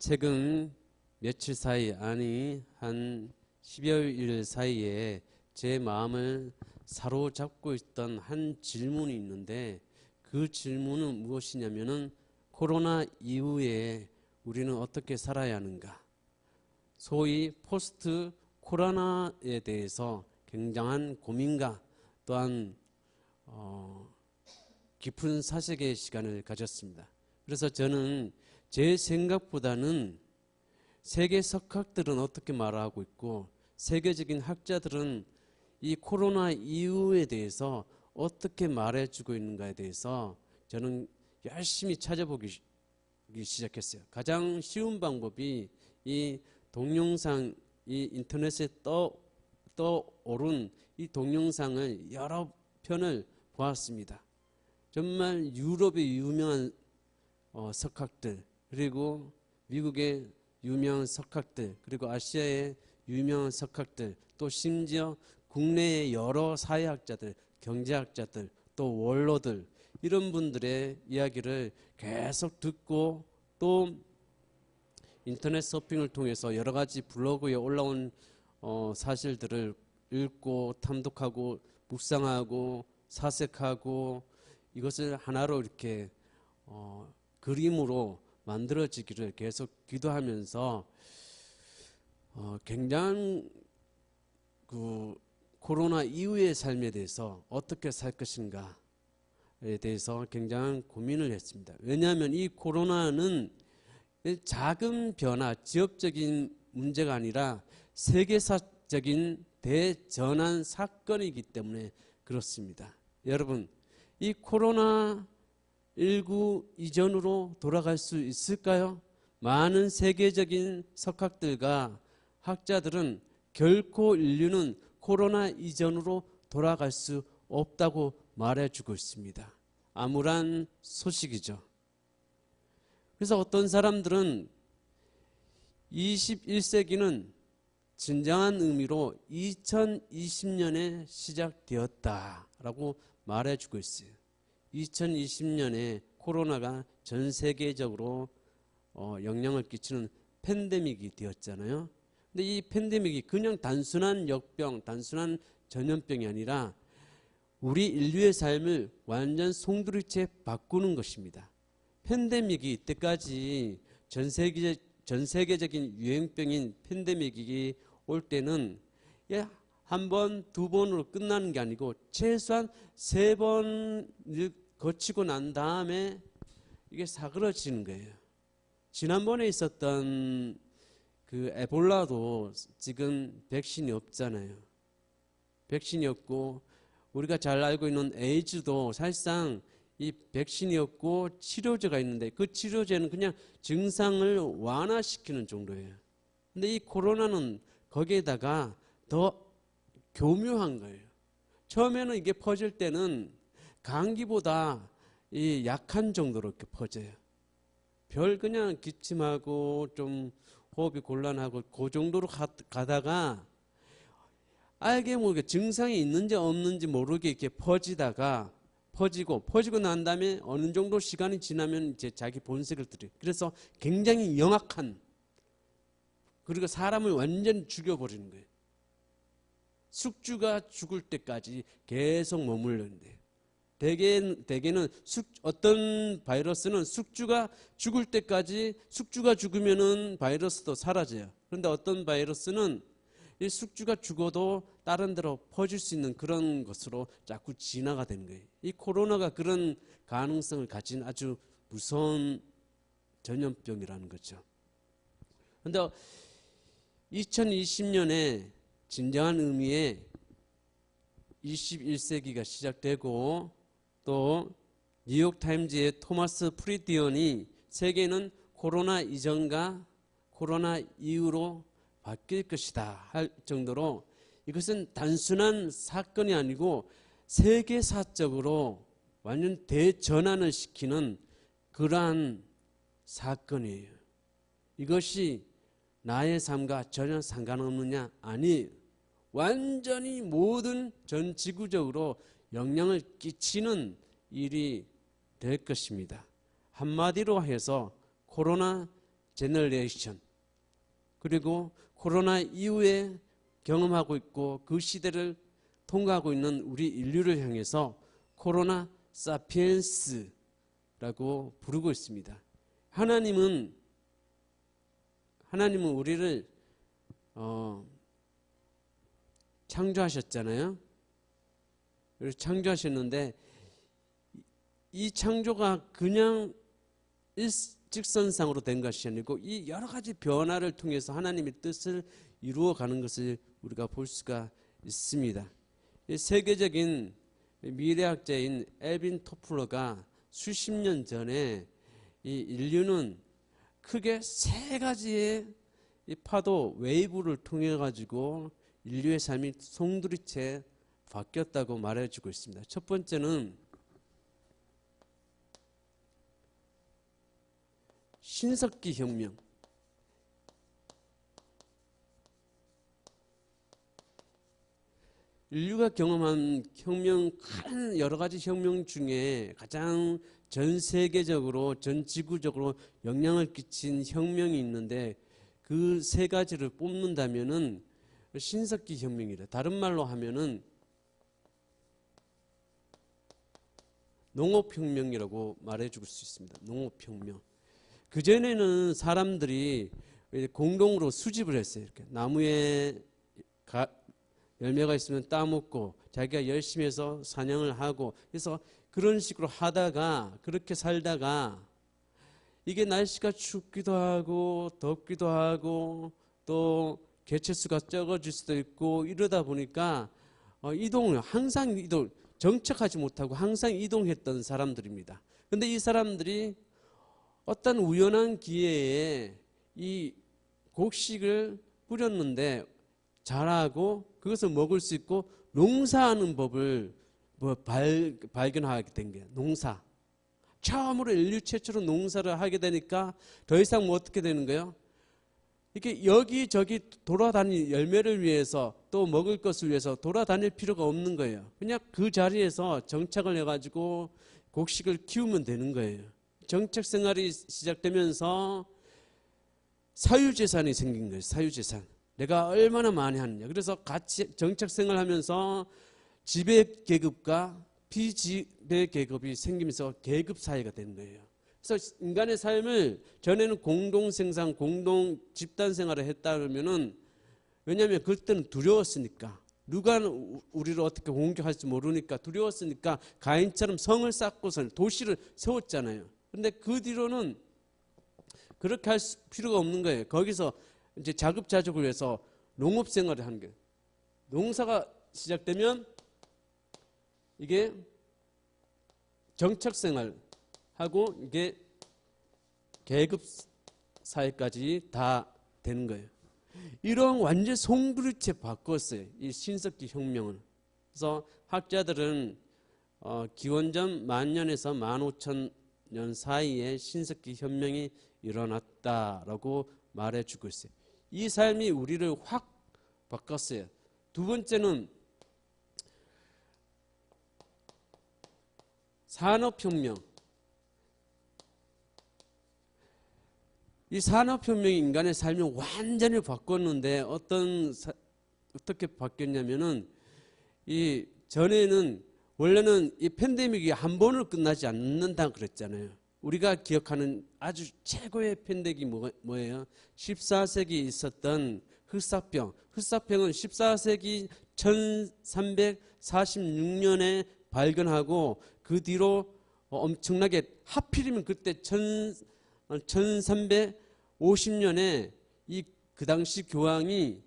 최근 며칠 사이, 아니 한 10여일 사이에 제 마음을 사로잡고 있던 한 질문이 있는데, 그 질문은 무엇이냐면은 코로나 이후에 우리는 어떻게 살아야 하는가, 소위 포스트 코로나에 대해서 굉장한 고민과 또한 깊은 사색의 시간을 가졌습니다. 그래서 저는 제 생각보다는 세계 석학들은 어떻게 말하고 있고 세계적인 학자들은 이 코로나 이후에 대해서 어떻게 말해주고 있는가에 대해서 저는 열심히 찾아보기 시작했어요. 가장 쉬운 방법이 이 동영상, 이 인터넷에 떠오른 이 동영상을 여러 편을 보았습니다. 정말 유럽의 유명한 석학들, 그리고 미국의 유명한 석학들, 그리고 아시아의 유명한 석학들, 또 심지어 국내의 여러 사회학자들, 경제학자들, 또 원로들, 이런 분들의 이야기를 계속 듣고, 또 인터넷 서핑을 통해서 여러 가지 블로그에 올라온 사실들을 읽고 탐독하고 묵상하고 사색하고, 이것을 하나로 이렇게 그림으로 만들어지기를 계속 기도하면서 굉장한 그 코로나 이후의 삶에 대해서 어떻게 살 것인가에 대해서 굉장한 고민을 했습니다. 왜냐하면 이 코로나는 작은 변화, 지역적인 문제가 아니라 세계사적인 대전환 사건이기 때문에 그렇습니다. 여러분, 이 코로나19 이전으로 돌아갈 수 있을까요? 많은 세계적인 석학들과 학자들은 결코 인류는 코로나 이전으로 돌아갈 수 없다고 말해주고 있습니다. 암울한 소식이죠. 그래서 어떤 사람들은 21세기는 진정한 의미로 2020년에 시작되었다라고 말해주고 있어요. 2020년에 코로나가 전 세계적으로 영향을 끼치는 팬데믹이 되었잖아요. 근데 이 팬데믹이 그냥 단순한 역병, 단순한 전염병이 아니라 우리 인류의 삶을 완전 송두리째 바꾸는 것입니다. 팬데믹이 이때까지 전 세계적인 유행병인 팬데믹이 올 때는 한 번, 두 번으로 끝나는 게 아니고 최소한 3번을 거치고 난 다음에 이게 사그러지는 거예요. 지난번에 있었던 그 에볼라도 지금 백신이 없잖아요. 백신이 없고, 우리가 잘 알고 있는 에이즈도 사실상 이 백신이 없고 치료제가 있는데 그 치료제는 그냥 증상을 완화시키는 정도예요. 근데 이 코로나는 거기에다가 더 교묘한 거예요. 처음에는 이게 퍼질 때는 감기보다 이 약한 정도로 이렇게 퍼져요. 별 그냥 기침하고 좀 호흡이 곤란하고 그 정도로 가다가 알게 모르게 증상이 있는지 없는지 모르게 이렇게 퍼지고 난 다음에 어느 정도 시간이 지나면 이제 자기 본색을 들여요. 그래서 굉장히 영악한, 그리고 사람을 완전히 죽여버리는 거예요. 숙주가 죽을 때까지 계속 머물렀는데, 대개는 어떤 바이러스는 숙주가 죽을 때까지, 숙주가 죽으면은 바이러스도 사라져요. 그런데 어떤 바이러스는 이 숙주가 죽어도 다른 데로 퍼질 수 있는 그런 것으로 자꾸 진화가 되는 거예요. 이 코로나가 그런 가능성을 가진 아주 무서운 전염병이라는 거죠. 그런데 2020년에 진정한 의미의 21세기가 시작되고, 또 뉴욕타임즈의 토마스 프리디언이 세계는 코로나 이전과 코로나 이후로 바뀔 것이다 할 정도로 이것은 단순한 사건이 아니고 세계사적으로 완전 대전환을 시키는 그러한 사건이에요. 이것이 나의 삶과 전혀 상관없느냐? 아니에요. 완전히 모든 전 지구적으로 영향을 끼치는 일이 될 것입니다. 한마디로 해서 코로나 제너레이션, 그리고 코로나 이후에 경험하고 있고 그 시대를 통과하고 있는 우리 인류를 향해서 코로나 사피엔스라고 부르고 있습니다. 하나님은 우리를 창조하셨잖아요. 그래서 창조하셨는데 이 창조가 그냥 일직선상으로 된 것이 아니고 이 여러 가지 변화를 통해서 하나님의 뜻을 이루어가는 것을 우리가 볼 수가 있습니다. 세계적인 미래학자인 엘빈 토플러가 수십 년 전에 이 인류는 크게 세 가지의 이 파도 웨이브를 통해 가지고 인류의 삶이 송두리째 바뀌었다고 말해주고 있습니다. 첫 번째는 신석기 혁명. 인류가 경험한 혁명, 큰 여러 가지 혁명 중에 가장 전 세계적으로, 전 지구적으로 영향을 끼친 혁명이 있는데 그 세 가지를 뽑는다면은 신석기 혁명이래. 다른 말로 하면은 농업혁명이라고 말해줄 수 있습니다. 농업혁명. 그전에는 사람들이 공동으로 수집을 했어요. 이렇게 나무에 열매가 있으면 따먹고 자기가 열심히 해서 사냥을 하고 그래서 그런 식으로 하다가 그렇게 살다가 이게 날씨가 춥기도 하고 덥기도 하고 또 개체수가 적어질 수도 있고 이러다 보니까 이동을 항상 정착하지 못하고 항상 이동했던 사람들입니다. 그런데 이 사람들이 어떤 우연한 기회에 이 곡식을 뿌렸는데 자라고 그것을 먹을 수 있고 농사하는 법을 발견하게 된 게 농사. 처음으로 인류 최초로 농사를 하게 되니까 더 이상 어떻게 되는 거예요? 이렇게 여기저기 돌아다닐 열매를 위해서 또 먹을 것을 위해서 돌아다닐 필요가 없는 거예요. 그냥 그 자리에서 정착을 해가지고 곡식을 키우면 되는 거예요. 정착 생활이 시작되면서 사유재산이 생긴 거예요. 사유재산. 내가 얼마나 많이 하느냐. 그래서 같이 정착 생활하면서 지배계급과 비지배계급이 생기면서 계급사회가 되는 거예요. 그래서 인간의 삶을 전에는 공동생산, 공동 집단생활을 했다 그러면은 왜냐하면 그때는 두려웠으니까 누가 우리를 어떻게 공격할지 모르니까 두려웠으니까 가인처럼 성을 쌓고서 도시를 세웠잖아요. 그런데 그 뒤로는 그렇게 할 필요가 없는 거예요. 거기서 이제 자급자족을 위해서 농업생활을 하는 거예요. 농사가 시작되면 이게 정착생활하고 이게 계급사회까지 다 되는 거예요. 이런 완전 송두리째 바꿨어요. 이 신석기 혁명을. 그래서 학자들은 기원전 10,000년에서 15,000년 사이에 신석기 혁명이 일어났다라고 말해주고 있어요. 이 삶이 우리를 확 바꿨어요. 두 번째는 산업혁명. 이 산업혁명이 인간의 삶을 완전히 바꿨는데 어떻게 바뀌었냐면은 이 전에는 원래는 이 팬데믹이 한 번으로 끝나지 않는다 그랬잖아요. 우리가 기억하는 아주 최고의 팬데믹이 뭐예요? 14세기에 있었던 흑사병. 흑사병은 14세기 1346년에 발견하고 그 뒤로 엄청나게 하필이면 그때 1350년에 그 당시 교황이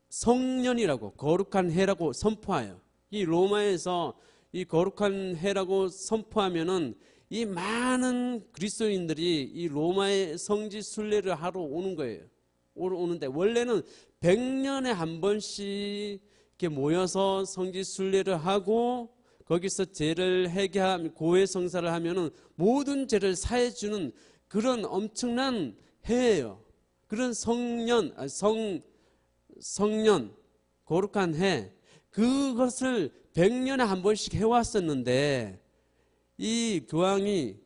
성년이라고 거룩한 해라고 선포해요. 이 로마에서 이 거룩한 해라고 선포하면은 이 많은 그리스도인들이 이 로마의 성지 순례를 하러 오는 거예요. 오는데 원래는 100년에 한 번씩 이렇게 모여서 성지 순례를 하고 거기서 죄를 회개하며 고해 성사를 하면은 모든 죄를 사해 주는 그런 엄청난 해예요. 그런 성년 거룩한 해 그것을 100년에 한 번씩 해왔었는데 이 교황이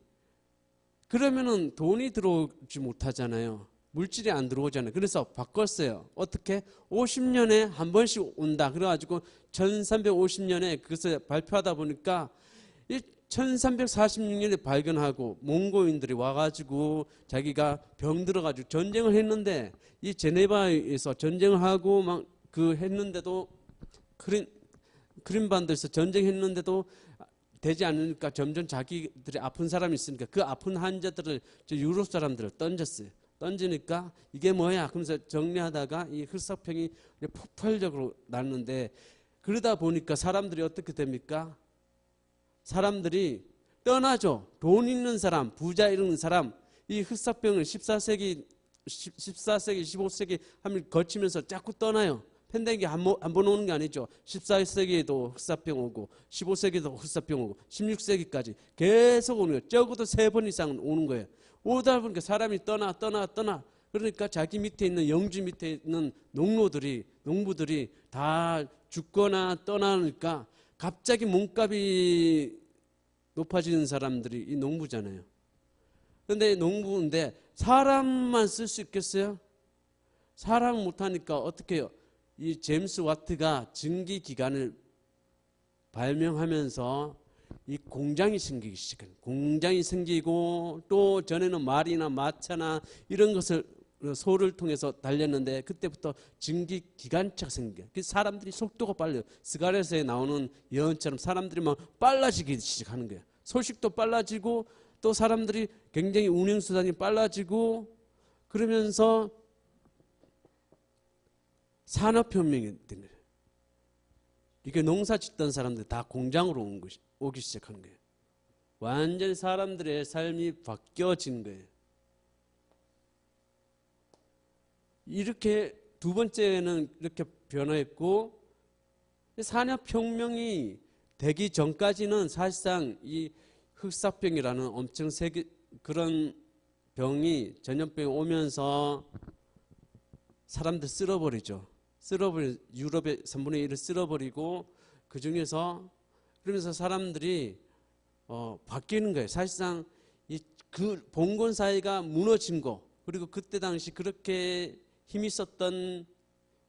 그러면은 돈이 들어오지 못하잖아요. 물질이 안 들어오잖아요. 그래서 바꿨어요. 어떻게? 50년에 한 번씩 온다. 그래가지고 1350년에 그것을 발표하다 보니까 1346년에 발견하고 몽고인들이 와가지고 자기가 병들어가지고 전쟁을 했는데 이 제네바에서 전쟁을 하고 막 그 했는데도 크림반도에서 전쟁했는데도 되지 않으니까 점점 자기들이 아픈 사람이 있으니까 그 아픈 환자들을 유럽 사람들을 던졌어요. 던지니까 이게 뭐야? 그러면서 정리하다가 이 흑사병이 폭발적으로 났는데 그러다 보니까 사람들이 어떻게 됩니까? 사람들이 떠나죠. 돈 있는 사람, 부자 이런 사람, 이 흑사병을 14세기, 15세기 하면 거치면서 자꾸 떠나요. 팬데믹이 한 번 오는 게 아니죠. 14세기에도 흑사병 오고 15세기에도 흑사병 오고 16세기까지 계속 오는 거예요. 적어도 3번 이상은 오는 거예요. 오다 보니까 사람이 떠나. 그러니까 자기 밑에 있는 영주 밑에 있는 농부들이 다 죽거나 떠나니까 갑자기 몸값이 높아지는 사람들이 이 농부잖아요. 그런데 농부인데 사람만 쓸 수 있겠어요? 사람 못하니까 어떻게 해요? 이 제임스 와트가 증기 기관을 발명하면서 이 공장이 생기기 시작해요. 공장이 생기고 또 전에는 말이나 마차나 이런 것을 소를 통해서 달렸는데 그때부터 증기 기관차가 생겨요. 사람들이 속도가 빨라요. 스가렛에 나오는 예언처럼 사람들이 막 빨라지기 시작하는 거예요. 소식도 빨라지고 또 사람들이 굉장히 운행수단이 빨라지고 그러면서 산업혁명이 된 거예요. 이게 농사 짓던 사람들 다 공장으로 오기 시작한 거예요. 완전히 사람들의 삶이 바뀌어진 거예요. 이렇게 두 번째는 이렇게 변화했고 산업혁명이 되기 전까지는 사실상 이 흑사병이라는 엄청 세계 그런 병이 전염병이 오면서 사람들 쓸어버리죠. 유럽의 3분의 1을 쓸어버리고 그 중에서 그러면서 사람들이 바뀌는 거예요. 사실상 그 봉건 사회가 무너진 거 그리고 그때 당시 그렇게 힘이 있었던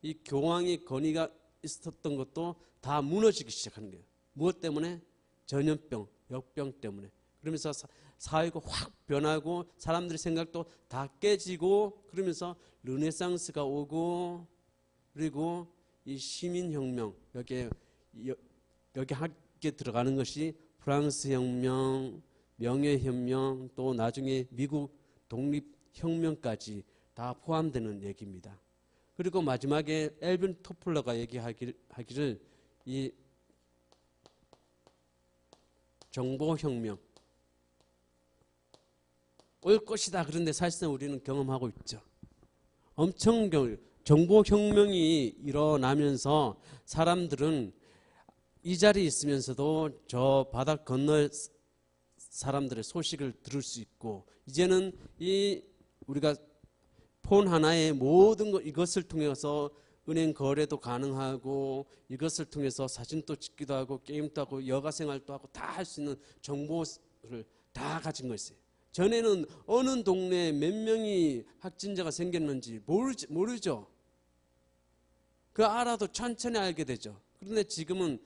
이 교황의 권위가 있었던 것도 다 무너지기 시작하는 거예요. 무엇 때문에? 전염병, 역병 때문에. 그러면서 사회가 확 변하고 사람들의 생각도 다 깨지고 그러면서 르네상스가 오고 그리고 이 시민혁명 여기 함께 들어가는 것이 프랑스 혁명, 명예혁명 또 나중에 미국 독립혁명까지 다 포함되는 얘기입니다. 그리고 마지막에 엘빈 토플러가 얘기하기를 이 정보혁명 올 것이다. 그런데 사실상 우리는 경험하고 있죠. 엄청 정보혁명이 일어나면서 사람들은 이 자리에 있으면서도 저 바닥 건너 사람들의 소식을 들을 수 있고 이제는 이 우리가 폰 하나에 모든 것 이것을 통해서 은행 거래도 가능하고 이것을 통해서 사진도 찍기도 하고 게임도 하고 여가 생활도 하고 다 할 수 있는 정보를 다 가진 것이에요. 전에는 어느 동네에 몇 명이 확진자가 생겼는지 모르죠. 그 알아도 천천히 알게 되죠. 그런데 지금은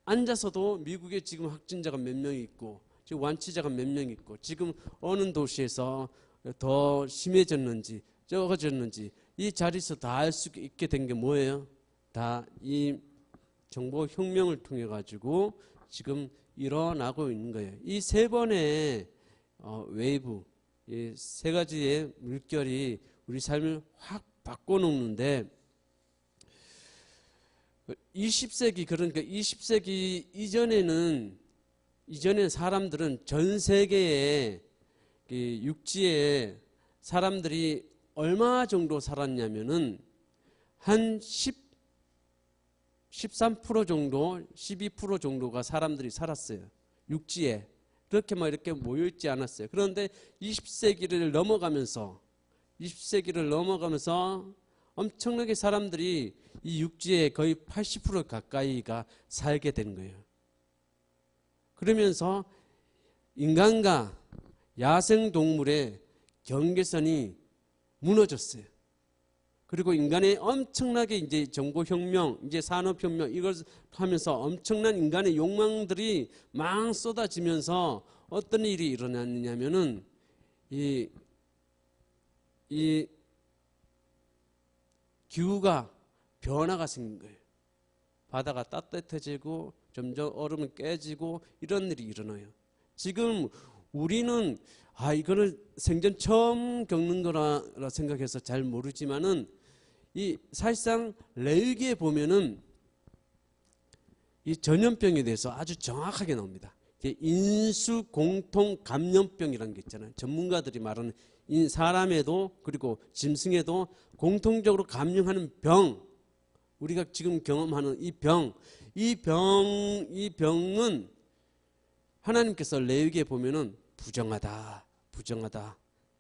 앉아서도 미국에 지금 확진자가 몇 명이 있고 지금 완치자가 몇 명 있고 지금 어느 도시에서 더 심해졌는지 적어졌는지 이 자리에서 다 알 수 있게 된 게 뭐예요? 다 이 정보혁명을 통해 가지고 지금 일어나고 있는 거예요. 이 세 번의 웨이브, 이 세 가지의 물결이 우리 삶을 확 바꿔놓는데 20세기 그러니까 20세기 이전에는 사람들은 전 세계의 육지에 사람들이 얼마 정도 살았냐면은 한 13% 정도, 12% 정도가 사람들이 살았어요. 육지에. 그렇게 막 이렇게 모여있지 않았어요. 그런데 20세기를 넘어가면서 엄청나게 사람들이 이 육지에 거의 80% 가까이가 살게 된 거예요. 그러면서 인간과 야생동물의 경계선이 무너졌어요. 그리고 인간의 엄청나게 이제 정보혁명, 이제 산업혁명 이걸 하면서 엄청난 인간의 욕망들이 막 쏟아지면서 어떤 일이 일어났느냐면은 이 기후가 변화가 생긴 거예요. 바다가 따뜻해지고 점점 얼음은 깨지고 이런 일이 일어나요. 지금 우리는 이거는 생전 처음 겪는 거라 생각해서 잘 모르지만은 이 사실상 레위기에 보면은 이 전염병에 대해서 아주 정확하게 나옵니다. 인수 공통 감염병이라는 게 있잖아요. 전문가들이 말하는 사람에도 그리고 짐승에도 공통적으로 감염하는 병, 우리가 지금 경험하는 이 병은 하나님께서 레위기에 보면은 부정하다,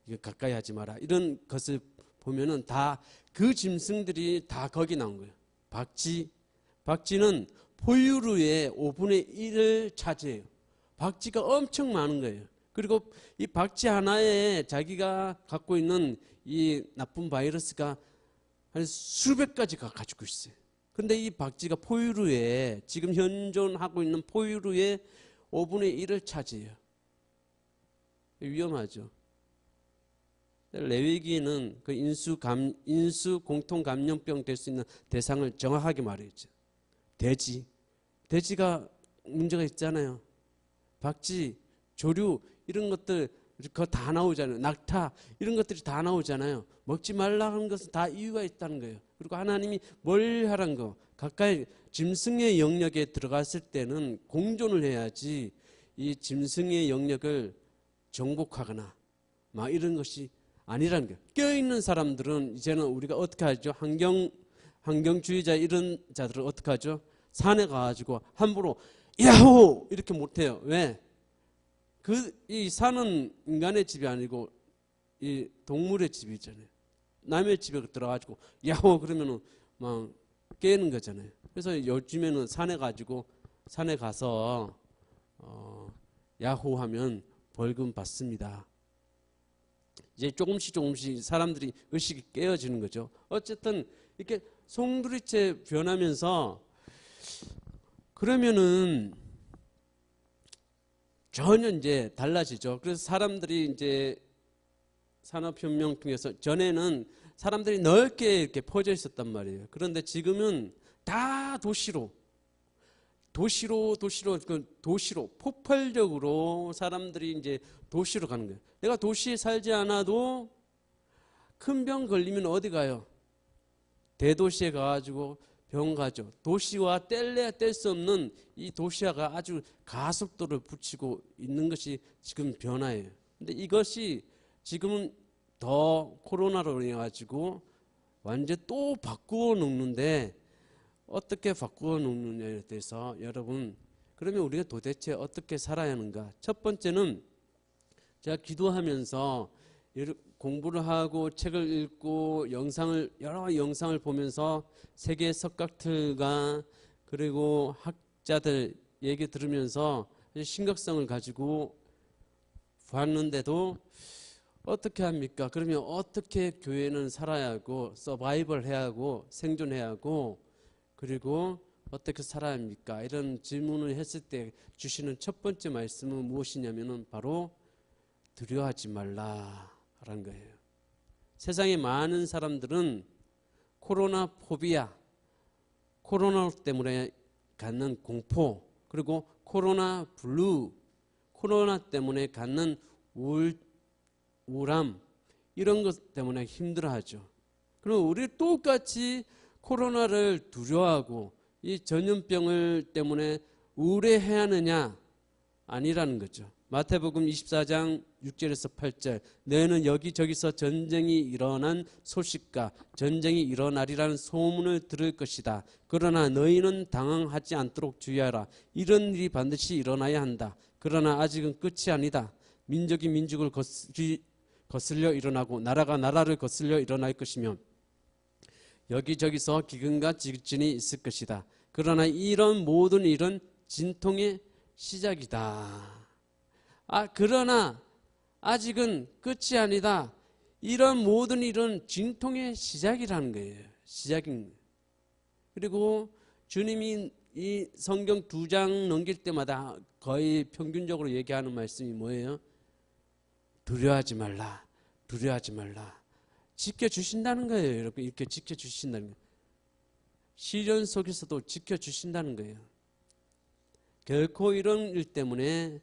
이거 가까이 하지 마라 이런 것을 보면은 다 그 짐승들이 다 거기 나온 거예요. 박쥐는 포유류의 5분의 1을 차지해요. 박쥐가 엄청 많은 거예요. 그리고 이 박쥐 하나에 자기가 갖고 있는 이 나쁜 바이러스가 한 수백 가지가 가지고 있어요. 근데 이 박쥐가 포유류에 지금 현존하고 있는 포유류의 5분의 1을 차지해요. 위험하죠. 레위기는 그 인수 공통 감염병 될 수 있는 대상을 정확하게 말했죠. 돼지가 문제가 있잖아요. 박쥐, 조류 이런 것들 그거 다 나오잖아요. 낙타 이런 것들이 다 나오잖아요. 먹지 말라는 것은 다 이유가 있다는 거예요. 그리고 하나님이 뭘 하란 거 가까이 짐승의 영역에 들어갔을 때는 공존을 해야지 이 짐승의 영역을 정복하거나 막 이런 것이 아니라는 거예요. 껴있는 사람들은 이제는 우리가 어떻게 하죠? 환경주의자 이런 자들은 어떻게 하죠? 산에 가가지고 함부로 야호 이렇게 못해요. 왜? 이 산은 인간의 집이 아니고 이 동물의 집이잖아요. 남의 집에 들어가지고 야호 그러면은 막 깨는 거잖아요. 그래서 요즘에는 산에 가서 야호 하면 벌금 받습니다. 이제 조금씩 사람들이 의식이 깨어지는 거죠. 어쨌든 이렇게 송두리째 변하면서 그러면은 전혀 이제 달라지죠. 그래서 사람들이 이제 산업혁명 통해서 전에는 사람들이 넓게 이렇게 퍼져 있었단 말이에요. 그런데 지금은 다 도시로 폭발적으로 사람들이 이제 도시로 가는 거예요. 내가 도시에 살지 않아도 큰 병 걸리면 어디 가요? 대도시에 가가지고 병 가죠. 도시와 뗄래야 뗄 수 없는 이 도시화가 아주 가속도를 붙이고 있는 것이 지금 변화예요. 근데 이것이 지금은 더 코로나로 인해 가지고 완전 또 바꾸어 놓는데 어떻게 바꾸어 놓느냐에 대해서 여러분 그러면 우리가 도대체 어떻게 살아야 하는가? 첫 번째는 제가 기도하면서 공부를 하고 책을 읽고 여러 영상을 보면서 세계 석각틀과 그리고 학자들 얘기 들으면서 심각성을 가지고 봤는데도 어떻게 합니까? 그러면 어떻게 교회는 살아야 하고 서바이벌 해야 하고 생존해야 하고 그리고 어떻게 살아야 합니까? 이런 질문을 했을 때 주시는 첫 번째 말씀은 무엇이냐면은 바로 두려워하지 말라라는 거예요. 세상에 많은 사람들은 코로나 포비아, 코로나 때문에 갖는 공포, 그리고 코로나 블루, 코로나 때문에 갖는 우울함 이런 것 때문에 힘들어하죠. 그럼 우리 똑같이 코로나를 두려워하고 이 전염병을 때문에 우울해해야 하느냐? 아니라는 거죠. 마태복음 24장 6절에서 8절 너희는 여기저기서 전쟁이 일어난 소식과 전쟁이 일어나리라는 소문을 들을 것이다. 그러나 너희는 당황하지 않도록 주의하라. 이런 일이 반드시 일어나야 한다. 그러나 아직은 끝이 아니다. 민족이 민족을 거슬려 일어나고 나라가 나라를 거슬려 일어날 것이며 여기저기서 기근과 지진이 있을 것이다. 그러나 이런 모든 일은 진통의 시작이다. 그러나 아직은 끝이 아니다. 이런 모든 일은 진통의 시작이라는 거예요. 시작인 거예요. 그리고 주님이 이 성경 2장 넘길 때마다 거의 평균적으로 얘기하는 말씀이 뭐예요? 두려워하지 말라. 두려워하지 말라. 지켜주신다는 거예요. 여러분, 이렇게 지켜주신다는 거예요. 시련 속에서도 지켜주신다는 거예요. 결코 이런 일 때문에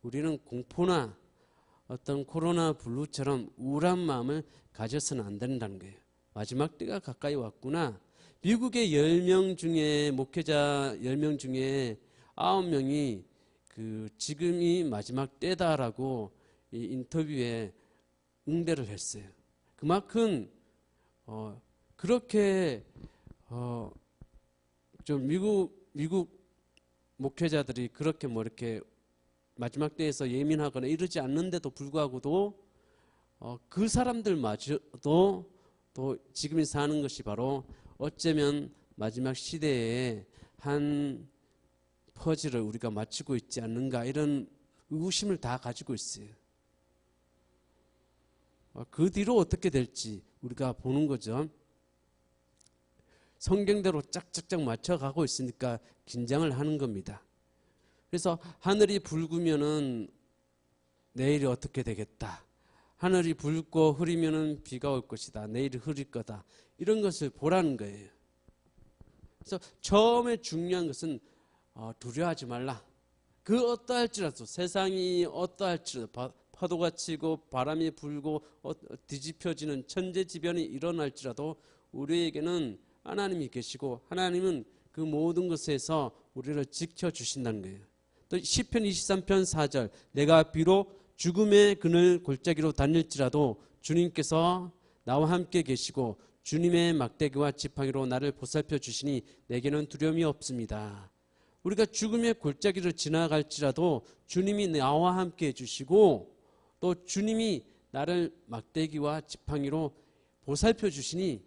우리는 공포나 어떤 코로나 블루처럼 우울한 마음을 가져서는 안 된다는 거예요. 마지막 때가 가까이 왔구나. 미국의 10명 중에 목회자 10명 중에 9명이 지금이 마지막 때다라고 이 인터뷰에 응대를 했어요. 그만큼 그렇게 좀 미국 목회자들이 그렇게 뭐 이렇게 마지막 때에서 예민하거나 이러지 않는데도 불구하고도 그 사람들마저도 또 지금이 사는 것이 바로 어쩌면 마지막 시대에 한 퍼즐을 우리가 맞추고 있지 않는가 이런 의구심을 다 가지고 있어요. 그 뒤로 어떻게 될지 우리가 보는 거죠. 성경대로 짝짝짝 맞춰가고 있으니까 긴장을 하는 겁니다. 그래서 하늘이 붉으면은 내일이 어떻게 되겠다. 하늘이 붉고 흐리면은 비가 올 것이다. 내일이 흐릴 거다. 이런 것을 보라는 거예요. 그래서 처음에 중요한 것은 두려워하지 말라. 그 어떠할지라도 세상이 어떠할지라도 파도가 치고 바람이 불고 뒤집혀지는 천재지변이 일어날지라도 우리에게는 하나님이 계시고 하나님은 그 모든 것에서 우리를 지켜주신다는 거예요. 또 시편 23편 4절 내가 비록 죽음의 그늘 골짜기로 다닐지라도 주님께서 나와 함께 계시고 주님의 막대기와 지팡이로 나를 보살펴 주시니 내게는 두려움이 없습니다. 우리가 죽음의 골짜기를 지나갈지라도 주님이 나와 함께 해주시고 또 주님이 나를 막대기와 지팡이로 보살펴 주시니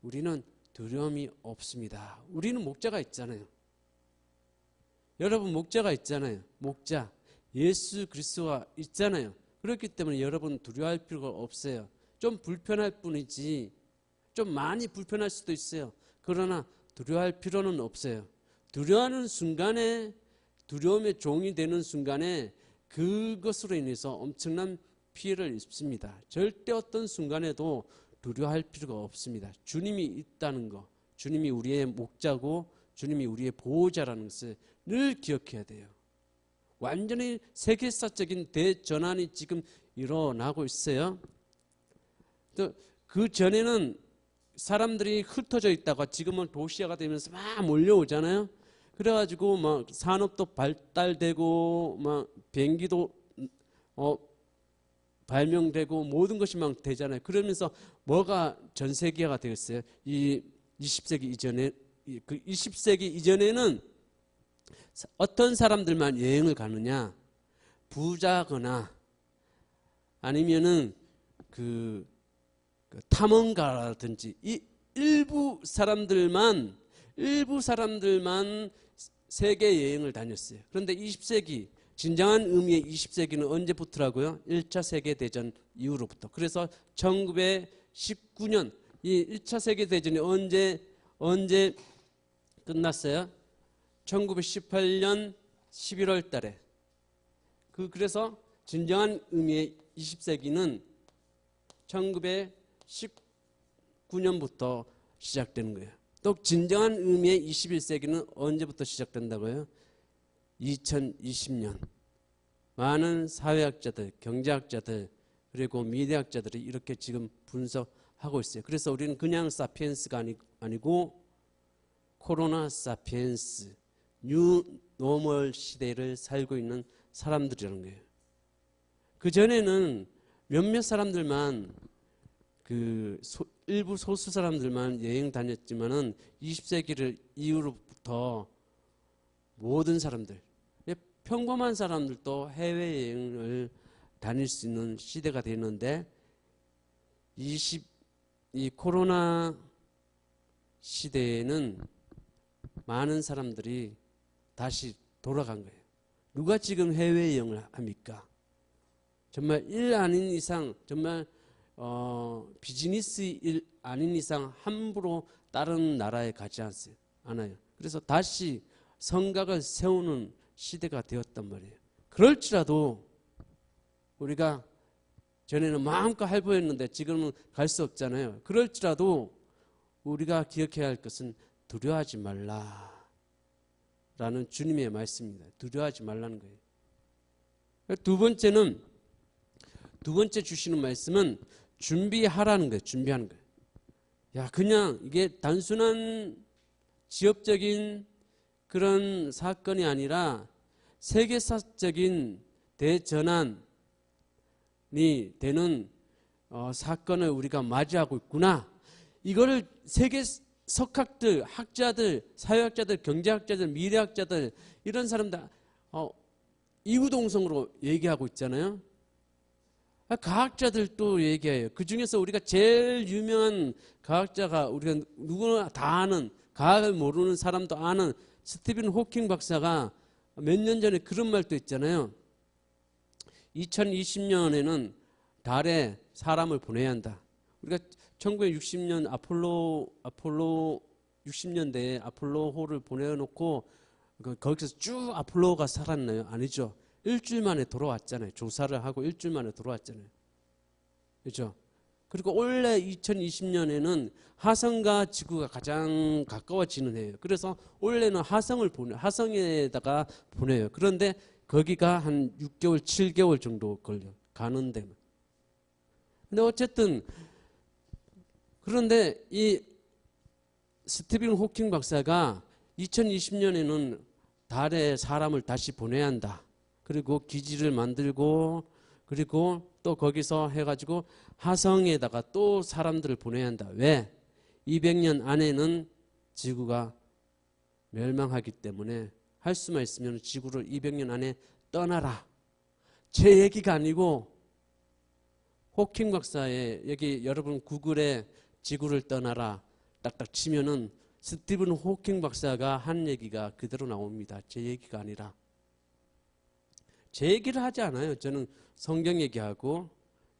우리는 두려움이 없습니다. 우리는 목자가 있잖아요. 여러분 목자가 있잖아요. 목자 예수 그리스도가 있잖아요. 그렇기 때문에 여러분 두려워할 필요가 없어요. 좀 불편할 뿐이지 좀 많이 불편할 수도 있어요. 그러나 두려워할 필요는 없어요. 두려워하는 순간에 두려움의 종이 되는 순간에 그것으로 인해서 엄청난 피해를 입습니다. 절대 어떤 순간에도 두려워할 필요가 없습니다. 주님이 있다는 거, 주님이 우리의 목자고 주님이 우리의 보호자라는 것을 늘 기억해야 돼요. 완전히 세계사적인 대전환이 지금 일어나고 있어요. 또 그 전에는 사람들이 흩어져 있다가 지금은 도시화가 되면서 막 몰려오잖아요. 그래가지고 막 산업도 발달되고 막 비행기도 발명되고 모든 것이 막 되잖아요. 그러면서 뭐가 전 세계화가 되었어요. 이 20세기 이전에 그 20세기 이전에는 어떤 사람들만 여행을 가느냐, 부자거나 아니면은 그 탐험가라든지 이 일부 사람들만 세계 여행을 다녔어요. 그런데 20세기 진정한 의미의 20세기는 언제부터라고요? 1차 세계대전 이후로부터. 그래서 1919년 이 1차 세계대전이 언제 끝났어요? 1918년 11월 달에. 그래서 진정한 의미의 20세기는 1919년부터 시작되는 거예요. 또 진정한 의미의 21세기는 언제부터 시작된다고요? 2020년. 많은 사회학자들, 경제학자들, 그리고 미래학자들이 이렇게 지금 분석하고 있어요. 그래서 우리는 그냥 사피엔스가 아니고 코로나 사피엔스, 뉴 노멀 시대를 살고 있는 사람들이라는 거예요. 그전에는 몇몇 사람들만 일부 소수 사람들만 여행 다녔지만은 20세기를 이후로부터 모든 사람들, 평범한 사람들도 해외여행을 다닐 수 있는 시대가 되는데 이 코로나 시대에는 많은 사람들이 다시 돌아간 거예요. 누가 지금 해외여행을 합니까? 정말 일 아닌 이상, 정말 비즈니스 일 아닌 이상 함부로 다른 나라에 가지 않아요. 그래서 다시 성곽을 세우는 시대가 되었단 말이에요. 그럴지라도 우리가 전에는 마음껏 할부했는데 지금은 갈 수 없잖아요. 그럴지라도 우리가 기억해야 할 것은 두려워하지 말라라는 주님의 말씀입니다. 두려워하지 말라는 거예요. 두 번째 주시는 말씀은 준비하라는 거예요. 준비하는 거예요. 야, 그냥 이게 단순한 지역적인 그런 사건이 아니라 세계사적인 대전환이 되는 사건을 우리가 맞이하고 있구나. 이거를 세계 석학들, 학자들, 사회학자들, 경제학자들, 미래학자들 이런 사람들 이구동성으로 얘기하고 있잖아요. 과학자들도 얘기해요. 그 중에서 우리가 제일 유명한 과학자가 우리가 누구나 다 아는, 과학을 모르는 사람도 아는 스티븐 호킹 박사가 몇 년 전에 그런 말도 했잖아요. 2020년에는 달에 사람을 보내야 한다. 우리가 1960년 아폴로 60년대에 아폴로호를 보내놓고 거기서 쭉 아폴로가 살았나요? 아니죠. 일주일 만에 돌아왔잖아요. 조사를 하고 일주일 만에 돌아왔잖아요. 그렇죠? 그리고 올해 2020년에는 화성과 지구가 가장 가까워지는 해예요. 그래서 올해는 화성에다가 보내요. 그런데 거기가 한 6개월, 7개월 정도 걸려 가는 데만. 근데 어쨌든 그런데 이 스티븐 호킹 박사가 2020년에는 달에 사람을 다시 보내야 한다. 그리고 기지를 만들고 그리고 또 거기서 해가지고 화성에다가 또 사람들을 보내야 한다. 왜? 200년 안에는 지구가 멸망하기 때문에 할 수만 있으면 지구를 200년 안에 떠나라. 제 얘기가 아니고 호킹 박사의 여기 여러분 구글에 지구를 떠나라 딱딱 치면은 스티븐 호킹 박사가 한 얘기가 그대로 나옵니다. 제 얘기가 아니라. 제 얘기를 하지 않아요. 저는 성경 얘기하고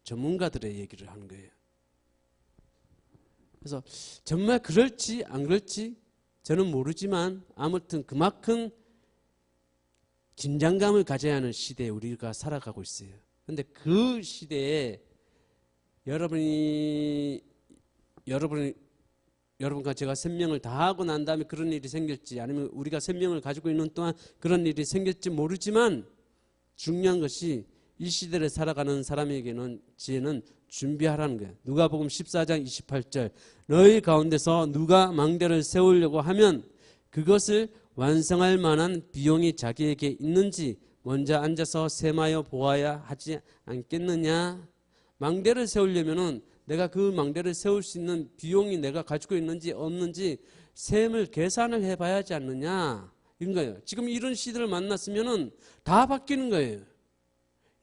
전문가들의 얘기를 하는 거예요. 그래서 정말 그럴지 안 그럴지 저는 모르지만 아무튼 그만큼 긴장감을 가져야 하는 시대에 우리가 살아가고 있어요. 그런데 그 시대에 여러분과 제가 생명을 다하고 난 다음에 그런 일이 생길지 아니면 우리가 생명을 가지고 있는 동안 그런 일이 생길지 모르지만 중요한 것이 이 시대를 살아가는 사람에게는 지혜는 준비하라는 거예요. 누가복음 14장 28절 너희 가운데서 누가 망대를 세우려고 하면 그것을 완성할 만한 비용이 자기에게 있는지 먼저 앉아서 셈하여 보아야 하지 않겠느냐. 망대를 세우려면은 내가 그 망대를 세울 수 있는 비용이 내가 가지고 있는지 없는지 셈을 계산을 해봐야 하지 않느냐 이런 거예요. 지금 이런 시대를 만났으면은 다 바뀌는 거예요.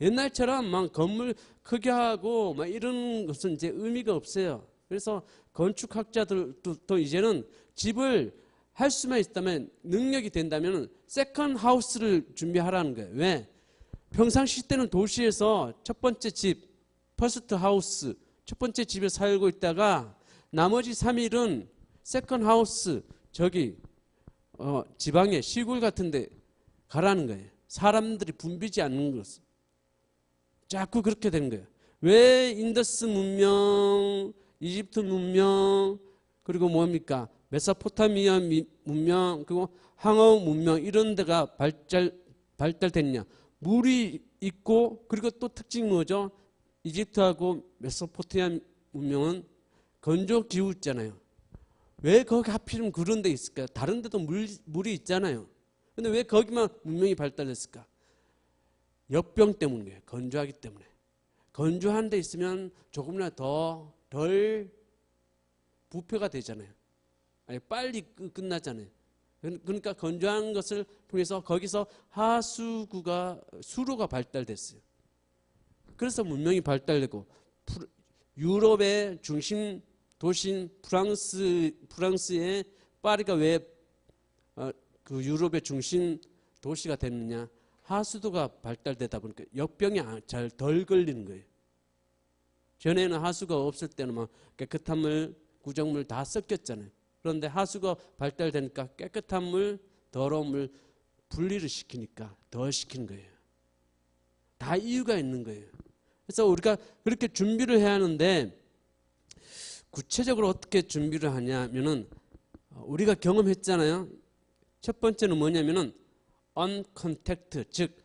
옛날처럼 막 건물 크게 하고 막 이런 것은 이제 의미가 없어요. 그래서 건축학자들도 이제는 집을 할 수만 있다면 능력이 된다면 세컨 하우스를 준비하라는 거예요. 왜? 평상시 때는 도시에서 첫 번째 집, 퍼스트 하우스, 첫 번째 집에 살고 있다가 나머지 3일은 세컨 하우스, 저기 지방에 시골 같은 데 가라는 거예요. 사람들이 붐비지 않는 것은. 자꾸 그렇게 되는 거예요. 왜 인더스 문명, 이집트 문명, 그리고 뭡니까? 메소포타미아 문명, 그리고 항아오 문명 이런 데가 발달됐냐? 물이 있고 그리고 또 특징이 뭐죠? 이집트하고 메소포타미아 문명은 건조 기후 있잖아요. 왜 거기 하필이면 그런 데 있을까요? 다른 데도 물이 있잖아요. 근데 왜 거기만 문명이 발달됐을까? 역병 때문이에요. 건조하기 때문에. 건조한 데 있으면 조금이라도 덜 부패가 되잖아요. 아니, 빨리 끝나잖아요. 그러니까 건조한 것을 통해서 거기서 수로가 발달됐어요. 그래서 문명이 발달되고 유럽의 중심 도시인 프랑스의 파리가 왜 그 유럽의 중심 도시가 됐느냐? 하수도가 발달되다 보니까 역병이 잘 덜 걸리는 거예요. 전에는 하수가 없을 때는 막 깨끗한 물, 구정물 다 섞였잖아요. 그런데 하수가 발달되니까 깨끗한 물, 더러운 물 분리를 시키니까 더 시키는 거예요. 다 이유가 있는 거예요. 그래서 우리가 그렇게 준비를 해야 하는데 구체적으로 어떻게 준비를 하냐면은 우리가 경험했잖아요. 첫 번째는 뭐냐면은 uncontact, 즉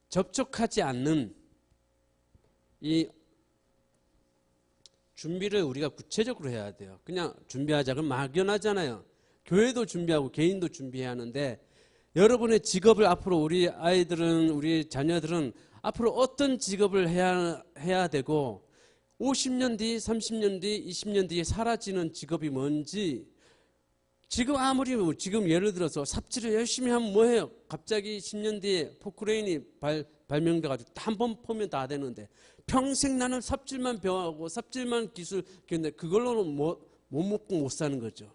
접촉하지 않는 이 준비를 우리가 구체적으로 해야 돼요. 그냥 준비하자 그럼 막연하잖아요. 교회도 준비하고 개인도 준비해야 하는데 여러분의 직업을 앞으로 우리 아이들은 우리 자녀들은 앞으로 어떤 직업을 해야 되고 50년 뒤, 30년 뒤, 20년 뒤에 사라지는 직업이 뭔지 지금 아무리 지금 예를 들어서 삽질을 열심히 하면 뭐해요? 갑자기 10년 뒤에 포크레인이 발명돼가지고 한 번 포면 다 되는데 평생 나는 삽질만 배워하고 삽질만 기술 근데 그걸로는 못 먹고 못 사는 거죠.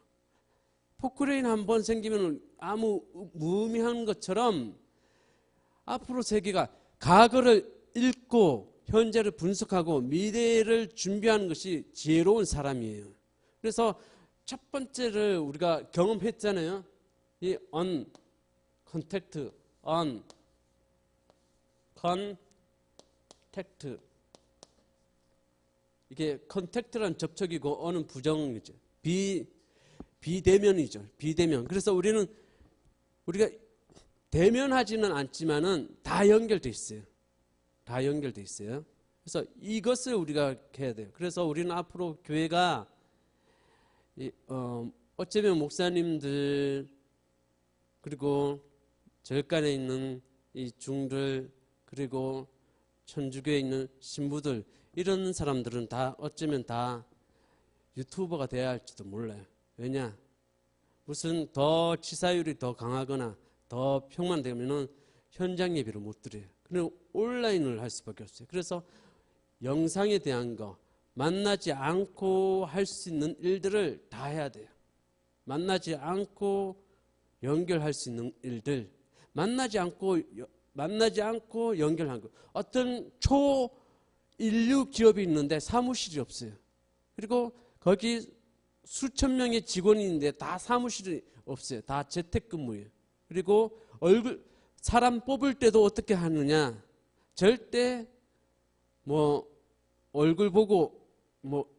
포크레인 한 번 생기면 아무 무의미한 것처럼 앞으로 세계가 과거를 읽고 현재를 분석하고 미래를 준비하는 것이 지혜로운 사람이에요. 그래서 첫 번째를 우리가 경험했잖아요. 이 uncontact, 이게 contact란 접촉이고 on은 부정이죠. 비대면이죠. 비대면. 그래서 우리가 대면하지는 않지만은 다 연결돼 있어요. 다 연결돼 있어요. 그래서 이것을 우리가 해야 돼요. 그래서 우리는 앞으로 교회가 어쩌면 목사님들 그리고 절간에 있는 이 중들 그리고 천주교에 있는 신부들 이런 사람들은 다 어쩌면 다 유튜버가 돼야 할지도 몰라요. 왜냐? 무슨 더 치사율이 더 강하거나 더 평만되면은 현장 예배를 못 드려요. 그럼 온라인을 할 수밖에 없어요. 그래서 영상에 대한 거 만나지 않고 할 수 있는 일들을 다 해야 돼요. 만나지 않고 연결할 수 있는 일들, 만나지 않고 연결한 거. 어떤 초인류 기업이 있는데 사무실이 없어요. 그리고 거기 수천 명의 직원이 있는데 다 사무실이 없어요. 다 재택근무예요. 그리고 사람 뽑을 때도 어떻게 하느냐? 절대 뭐 얼굴 보고 뭐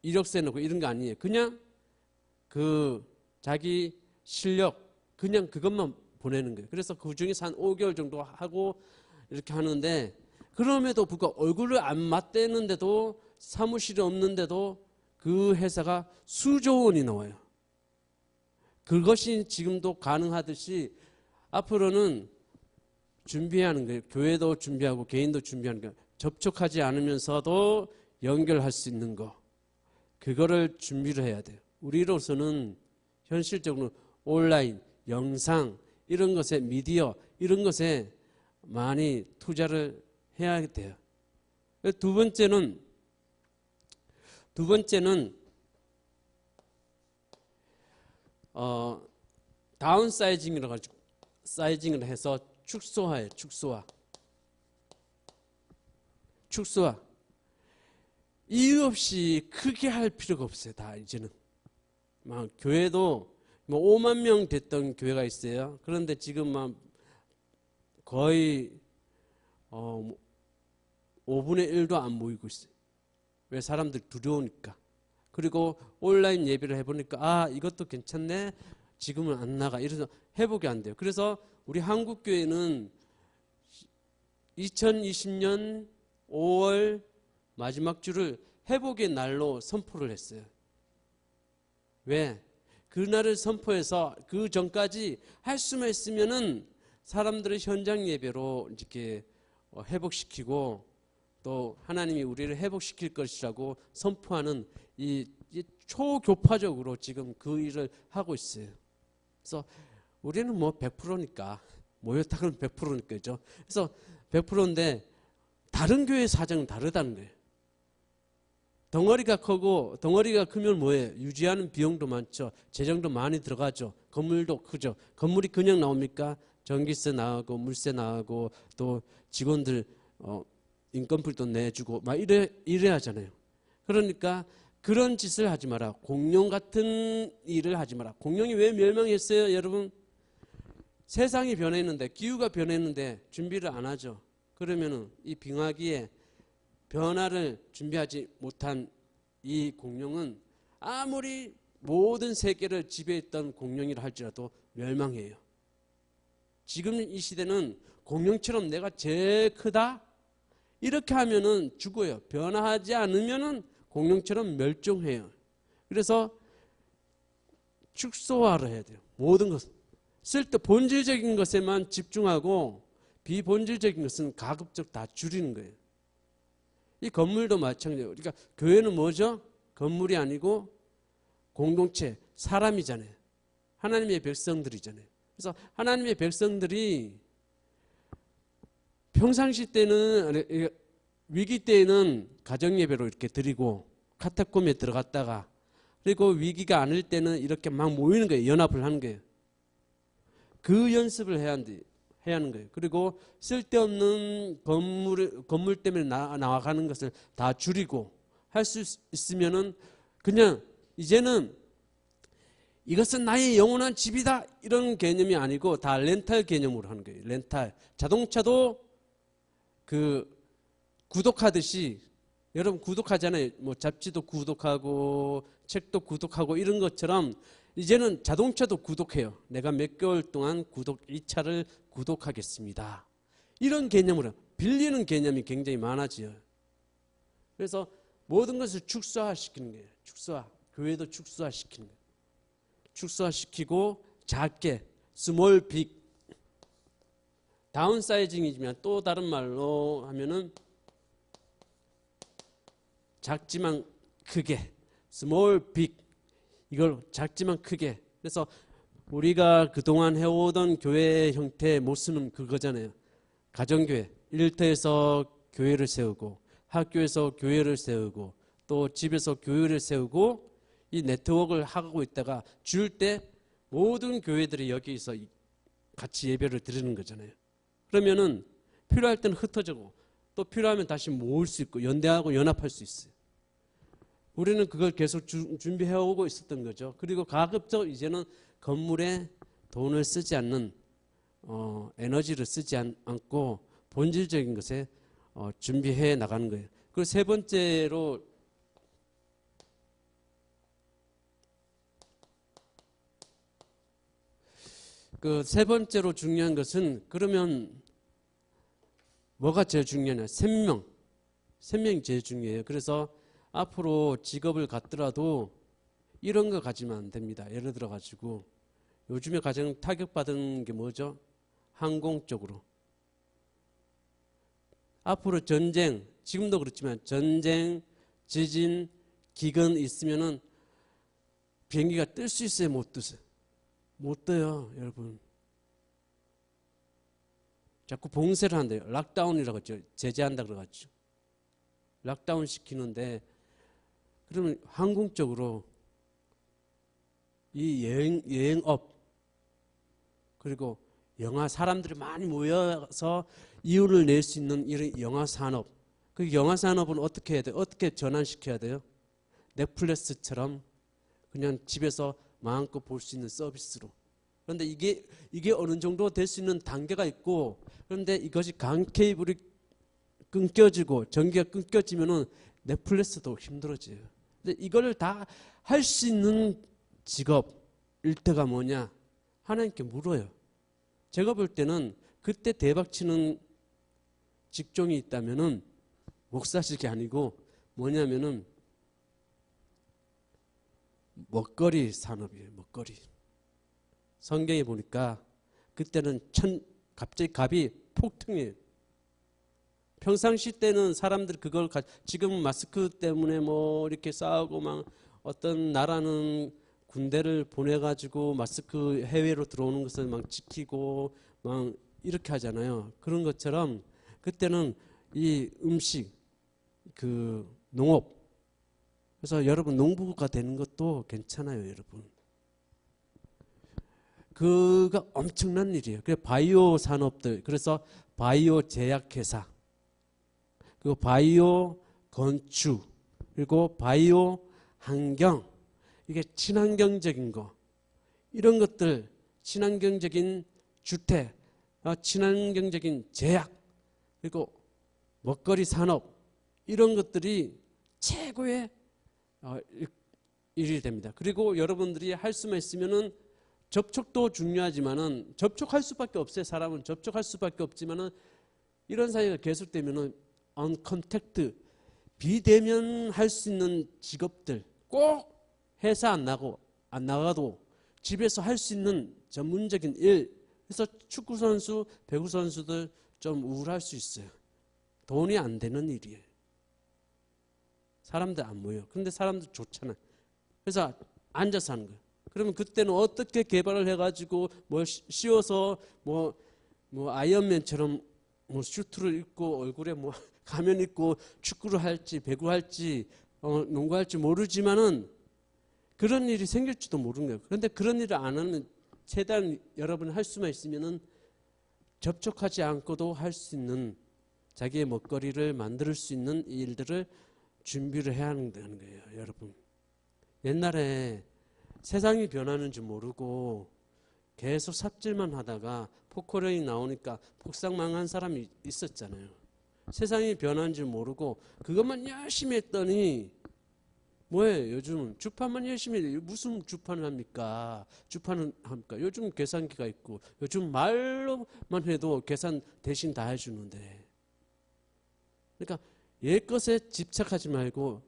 이력서 넣고 이런 거 아니에요. 그냥 그 자기 실력 그냥 그것만 보내는 거예요. 그래서 그 중에서 한 5개월 정도 하고 이렇게 하는데 그럼에도 불구하고 얼굴을 안 맞대는데도 사무실이 없는데도 그 회사가 수조 원이 나와요. 그것이 지금도 가능하듯이 앞으로는 준비해야 하는 거예요. 교회도 준비하고 개인도 준비하는 거예요. 접촉하지 않으면서도 연결할 수 있는 거. 그거를 준비를 해야 돼요. 우리로서는 현실적으로 온라인, 영상 이런 것에 미디어 이런 것에 많이 투자를 해야 돼요. 두 번째는 다운 사이징이라고 가지고 사이징을 해서 축소화예요. 축소화. 이유 없이 크게 할 필요가 없어요. 다 이제는. 막 교회도 뭐 5만 명 됐던 교회가 있어요. 그런데 지금 막 거의 5분의 1도 안 모이고 있어요. 왜? 사람들 두려우니까. 그리고 온라인 예배를 해보니까 이것도 괜찮네. 지금은 안 나가. 이래서 회복이 안 돼요. 그래서 우리 한국교회는 2020년 5월 마지막 주를 회복의 날로 선포를 했어요. 왜? 그날을 선포해서 그 전까지 할 수만 있으면은 사람들을 현장 예배로 이렇게 회복시키고 또 하나님이 우리를 회복시킬 것이라고 선포하는 이 초교파적으로 지금 그 일을 하고 있어요. 그래서 우리는 뭐 100%니까 모였다 그러면 100%니까죠. 그래서 100%인데 다른 교회 사정은 다르다는 거예요. 덩어리가 크고 덩어리가 크면 뭐예요? 유지하는 비용도 많죠. 재정도 많이 들어가죠. 건물도 크죠. 건물이 그냥 나옵니까? 전기세 나가고 물세 나가고 또 직원들 인건비도 내주고 막 이래 하잖아요. 그러니까 그런 짓을 하지 마라. 공룡 같은 일을 하지 마라. 공룡이 왜 멸망했어요, 여러분? 세상이 변했는데, 기후가 변했는데 준비를 안 하죠. 그러면은 이 빙하기에 변화를 준비하지 못한 이 공룡은 아무리 모든 세계를 지배했던 공룡이라 할지라도 멸망해요. 지금 이 시대는 공룡처럼 내가 제일 크다? 이렇게 하면은 죽어요. 변화하지 않으면은 공룡처럼 멸종해요. 그래서 축소화를 해야 돼요. 모든 것을. 본질적인 것에만 집중하고 비본질적인 것은 가급적 다 줄이는 거예요. 이 건물도 마찬가지예요. 그러니까 교회는 뭐죠? 건물이 아니고 공동체, 사람이잖아요. 하나님의 백성들이잖아요. 그래서 하나님의 백성들이 평상시 때는, 위기 때에는 가정예배로 이렇게 드리고 카타콤에 들어갔다가, 그리고 위기가 아닐 때는 이렇게 막 모이는 거예요. 연합을 하는 거예요. 그 연습을 해야 하는 거예요. 그리고 쓸데없는 건물 때문에 나와가는 것을 다 줄이고 할 수 있으면은 그냥 이제는 이것은 나의 영원한 집이다 이런 개념이 아니고 다 렌탈 개념으로 하는 거예요. 렌탈. 자동차도 구독하듯이, 여러분 구독하잖아요. 뭐 잡지도 구독하고 책도 구독하고 이런 것처럼 이제는 자동차도 구독해요. 내가 몇 개월 동안 이 차를 구독하겠습니다. 이런 개념으로 빌리는 개념이 굉장히 많아져요. 그래서 모든 것을 축소화시키는 거예요. 축소화. 교회도 축소화시키는 거예요. 축소화시키고 작게, 스몰 빅. 다운사이징이지만 또 다른 말로 하면은 작지만 크게, 스몰 빅. 이걸 작지만 크게. 그래서 우리가 그동안 해오던 교회 형태의 모습은 그거잖아요. 가정교회, 일터에서 교회를 세우고 학교에서 교회를 세우고 또 집에서 교회를 세우고 이 네트워크를 하고 있다가 줄 때 모든 교회들이 여기서 같이 예배를 드리는 거잖아요. 그러면은 필요할 때는 흩어지고 또 필요하면 다시 모을 수 있고 연대하고 연합할 수 있어요. 우리는 그걸 계속 준비해오고 있었던 거죠. 그리고 가급적 이제는 건물에 돈을 쓰지 않는, 에너지를 쓰지 않고 본질적인 것에 준비해 나가는 거예요. 그리고 세 번째로 중요한 것은, 그러면 뭐가 제일 중요하냐? 생명이 제일 중요해요. 그래서 앞으로 직업을 갖더라도 이런 거 가지면 안 됩니다. 예를 들어 가지고 요즘에 가장 타격받은 게 뭐죠? 항공 쪽으로. 앞으로 전쟁, 지금도 그렇지만 전쟁, 지진, 기근 있으면은 비행기가 뜰 수 있어요? 못 뜨세요? 못 떠요, 여러분. 자꾸 봉쇄를 한대요. 락다운이라고 했죠. 제재한다 그래가지고. 락다운 시키는데, 그러면 항공적으로 이 여행업, 그리고 영화, 사람들이 많이 모여서 이윤을 낼 수 있는 이런 영화 산업, 그 영화 산업은 어떻게 해야 돼요? 어떻게 전환시켜야 돼요? 넷플릭스처럼 그냥 집에서 마음껏 볼 수 있는 서비스로. 그런데 이게 어느 정도 될 수 있는 단계가 있고, 그런데 이것이 강 케이블이 끊겨지고 전기가 끊겨지면은 넷플릭스도 힘들어져요. 근데 이걸 다 할 수 있는 직업, 일터가 뭐냐? 하나님께 물어요. 제가 볼 때는 그때 대박치는 직종이 있다면은 목사직이 아니고 뭐냐면은 먹거리 산업이에요. 먹거리. 성경에 보니까 그때는 갑자기 값이 폭등해요. 평상시 때는 사람들이 그걸 지금 마스크 때문에 뭐 이렇게 싸우고 막 어떤 나라는 군대를 보내가지고 마스크 해외로 들어오는 것을 막 지키고 막 이렇게 하잖아요. 그런 것처럼 그때는 이 음식, 농업. 그래서 여러분 농부가 되는 것도 괜찮아요, 여러분. 그가 엄청난 일이에요. 그래서 바이오 산업들, 그래서 바이오 제약회사, 그리고 바이오 건축, 그리고 바이오 환경, 이게 친환경적인 거, 이런 것들, 친환경적인 주택, 친환경적인 제약, 그리고 먹거리 산업, 이런 것들이 최고의 일이 됩니다. 그리고 여러분들이 할 수만 있으면은 접촉도 중요하지만은 접촉할 수밖에 없어요. 사람은 접촉할 수밖에 없지만은 이런 사이가 계속되면은 언컨택트, 비대면 할 수 있는 직업들, 꼭 회사 안 나가도 집에서 할 수 있는 전문적인 일. 그래서 축구 선수, 배구 선수들 좀 우울할 수 있어요. 돈이 안 되는 일이에요. 사람들 안 모여. 그런데 사람들 좋잖아요. 그래서 앉아서 하는 거예요. 그러면 그때는 어떻게 개발을 해가지고 뭐 씌워서 뭐 아이언맨처럼 뭐 슈트를 입고 얼굴에 뭐 가면 입고 축구를 할지 배구 할지 농구할지 모르지만은 그런 일이 생길지도 모르는 거예요. 그런데 그런 일을 안 하면 최대한 여러분이 할 수만 있으면은 접촉하지 않고도 할 수 있는 자기의 먹거리를 만들 수 있는 일들을 준비를 해야 하는 거예요, 여러분. 옛날에 세상이 변하는 줄 모르고 계속 삽질만 하다가 포크레인이 나오니까 폭삭망한 사람이 있었잖아요. 세상이 변하는 줄 모르고 그것만 열심히 했더니 뭐예요? 요즘 주판만 열심히 해요. 무슨 주판을 합니까? 주판은 합니까? 요즘 계산기가 있고 요즘 말로만 해도 계산 대신 다 해주는데, 그러니까 옛것에 집착하지 말고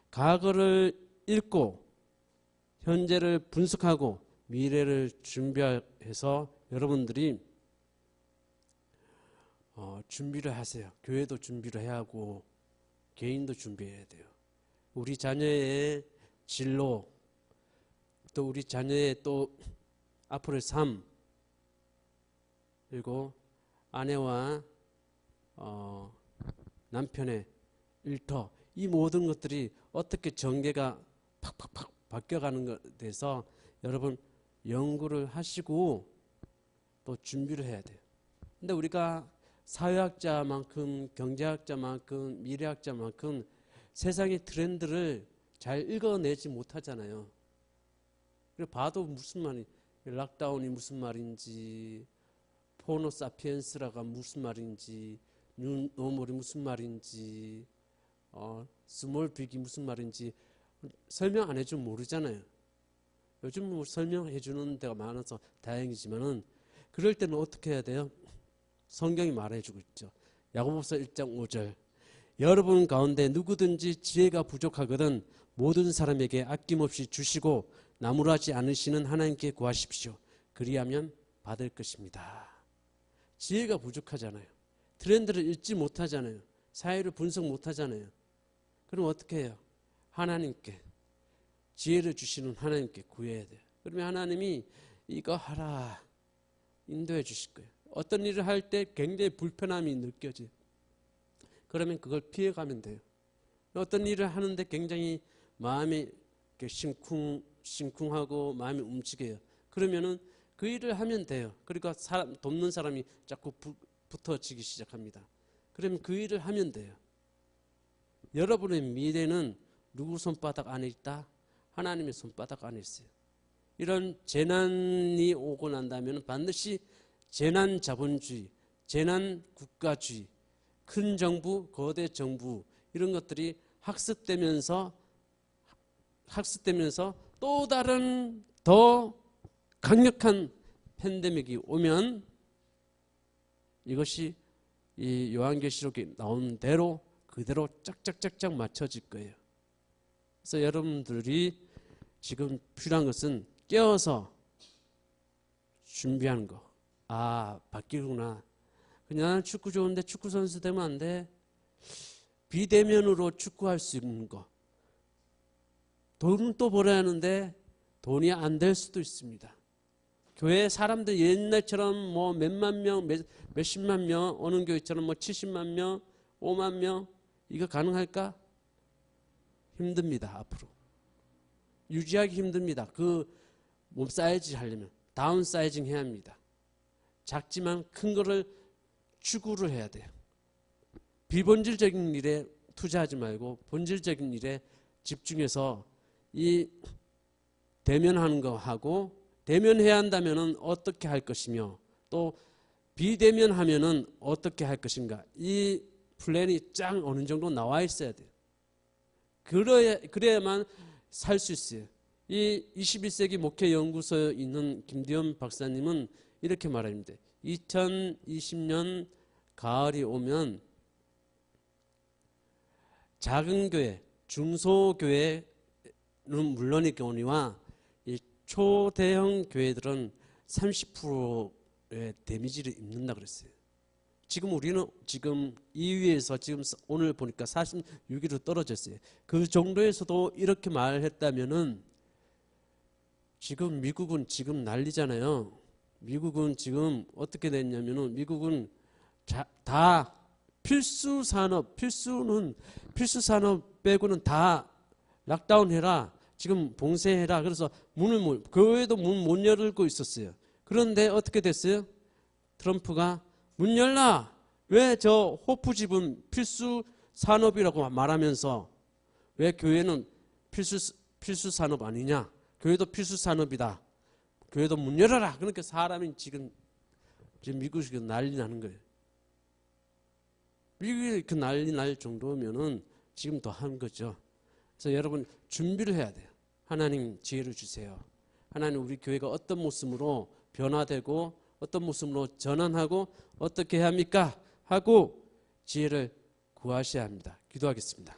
과거를 읽고 현재를 분석하고 미래를 준비해서 여러분들이 준비를 하세요. 교회도 준비를 해야 하고 개인도 준비해야 돼요. 우리 자녀의 진로, 또 우리 자녀의 또 앞으로의 삶, 그리고 아내와 남편의 일터, 이 모든 것들이 어떻게 전개가 팍팍팍 바뀌어가는 것에 대해서 여러분 연구를 하시고 또 준비를 해야 돼요. 근데 우리가 사회학자만큼 경제학자만큼 미래학자만큼 세상의 트렌드를 잘 읽어내지 못하잖아요. 그래서 봐도 무슨 말이, 락다운이 무슨 말인지, 포노사피엔스라가 무슨 말인지, 뉴노멀이 무슨 말인지, 스몰 빅이 무슨 말인지 설명 안 해주면 모르잖아요. 요즘 뭐 설명해 주는 데가 많아서 다행이지만은 그럴 때는 어떻게 해야 돼요? 성경이 말해주고 있죠. 야고보서 1장 5절. 여러분 가운데 누구든지 지혜가 부족하거든 모든 사람에게 아낌없이 주시고 나무라지 않으시는 하나님께 구하십시오. 그리하면 받을 것입니다. 지혜가 부족하잖아요. 트렌드를 읽지 못하잖아요. 사회를 분석 못하잖아요. 그럼 어떻게 해요? 하나님께, 지혜를 주시는 하나님께 구해야 돼요. 그러면 하나님이 이거 하라 인도해 주실 거예요. 어떤 일을 할 때 굉장히 불편함이 느껴져요. 그러면 그걸 피해가면 돼요. 어떤 일을 하는데 굉장히 마음이 심쿵하고 마음이 움직여요. 그러면은 그 일을 하면 돼요. 그러니까 돕는 사람이 자꾸 붙어지기 시작합니다. 그러면 그 일을 하면 돼요. 여러분의 미래는 누구 손바닥 안에 있다? 하나님의 손바닥 안에 있어요. 이런 재난이 오고 난다면 반드시 재난 자본주의, 재난 국가주의, 큰 정부, 거대 정부 이런 것들이 학습되면서 또 다른 더 강력한 팬데믹이 오면 이것이 이 요한계시록에 나오는 대로 그대로 짝짝짝짝 맞춰질 거예요. 그래서 여러분들이 지금 필요한 것은 깨어서 준비하는 거. 아, 바뀌구나. 그냥 축구 좋은데 축구 선수 되면 안 돼. 비대면으로 축구할 수 있는 거. 돈은 또 벌어야 하는데 돈이 안 될 수도 있습니다. 교회 사람들 옛날처럼 뭐 몇만 명, 몇십만 명 오는 교회처럼 뭐 70만 명, 5만 명 이거 가능할까? 힘듭니다. 앞으로. 유지하기 힘듭니다. 그 몸 사이즈 하려면. 다운사이징 해야 합니다. 작지만 큰 거를 추구를 해야 돼요. 비본질적인 일에 투자하지 말고 본질적인 일에 집중해서 이 대면하는 거 하고, 대면해야 한다면은 어떻게 할 것이며 또 비대면하면은 어떻게 할 것인가, 이 플랜이 쫙 어느 정도 나와 있어야 돼요. 그래야만 살 수 있어요. 이 21세기 목회연구소에 있는 김대현 박사님은 이렇게 말합니다. 2020년 가을이 오면 작은 교회, 중소교회는 물론이거니와 이 초대형 교회들은 30%의 데미지를 입는다 그랬어요. 지금 우리는 지금 2위에서 지금 오늘 보니까 46위로 떨어졌어요. 그 정도에서도 이렇게 말했다면은 지금 미국은 지금 난리잖아요. 미국은 지금 어떻게 됐냐면은 미국은 다 필수 산업 빼고는 다 락다운 해라. 지금 봉쇄해라. 그래서 교회도 문 못 열고 있었어요. 그런데 어떻게 됐어요? 트럼프가 문 열라. 왜 저 호프집은 필수 산업이라고 말하면서 왜 교회는 필수 산업 아니냐? 교회도 필수 산업이다. 교회도 문 열어라. 그러니까 사람이 지금 미국이 난리 나는 거예요. 미국이 그 난리 날 정도면은 지금 더 한 거죠. 그래서 여러분 준비를 해야 돼요. 하나님 지혜를 주세요. 하나님 우리 교회가 어떤 모습으로 변화되고 어떤 모습으로 전환하고 어떻게 해야 합니까? 하고 지혜를 구하셔야 합니다. 기도하겠습니다.